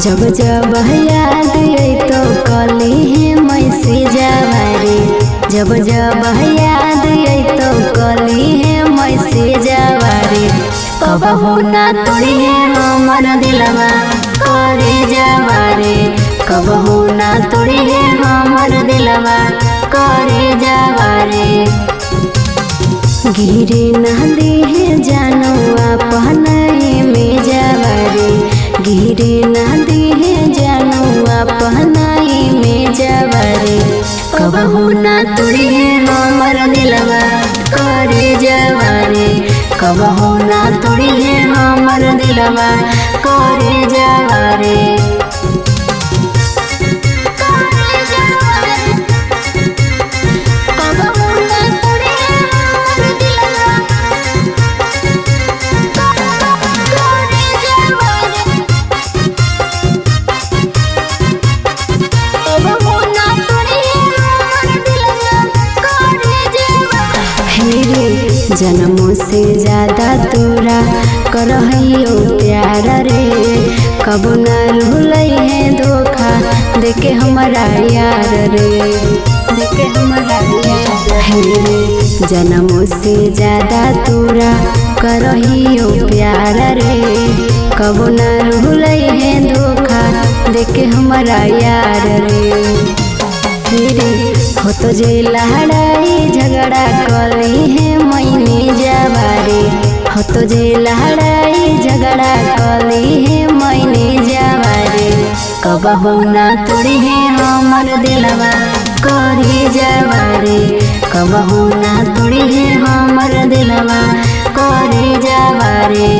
जब जब याद आई तो कली है मैसेजवा रे। जब जब याद आई तो कली है मैसेजवा रे। कबहू ना तोड़ी है हमर दिलवा करे जावा रे। कबहू ना तोड़ी है हमर दिलवा करे जावा रे। गिरे ना दे है जानो अपने में जावा रे। गिरे ना दे है जानो अपने में जावा रे। कबहू ना तोड़ी है हमर दिलवा करे जावा रे। कबहू ना तोड़ी है हमर दिलवा करे जावा रे। जन्मों से ज्यादा तोरा करहियो प्यार रे। कबो ना भूलै है धोखा देके हमारा यार रे। देके हमारा यार रे। जन्मों से ज्यादा तोरा करहियो प्यार रे। कबो ना भूलै है धोखा देके हमारा यार रे। हो तो जे लहड़ाई झगड़ा कली है मैंने जावा रे। हो तो जे लहड़ाई झगड़ा कली है मैंने जावा रे। कबहू ना तोड़ी है हमर दिलवा करे जावा रे। कबहू ना तोड़ी है हमर दिलवा करे जावा रे।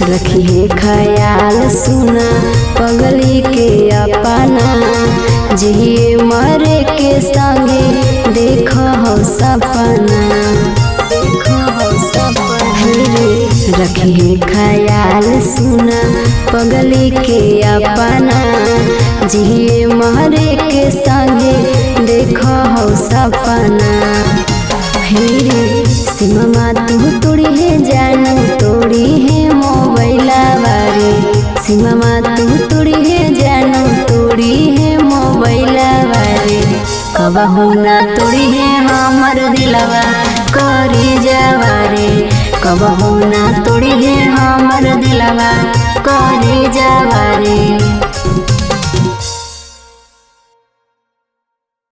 रखी है ख्याल सुना पगली के अपना। जिए मरे के संगे देखो हो सपना। देखो हो सपना। रखी है ख्याल सुना पगली के अपना। जिए मरे के संगे देखो हो सपना। सिमा तू तोड़ी है जानू तोड़ी है मोबाइलवा रे। सिमा तू तोड़ी है जानू तोड़ी है मोबाइलवा रे। कबहू ना तोड़ी है हमर दिलवा करे जावा रे। कबहू ना तोड़ी है हमर दिलवा करे जावा रे।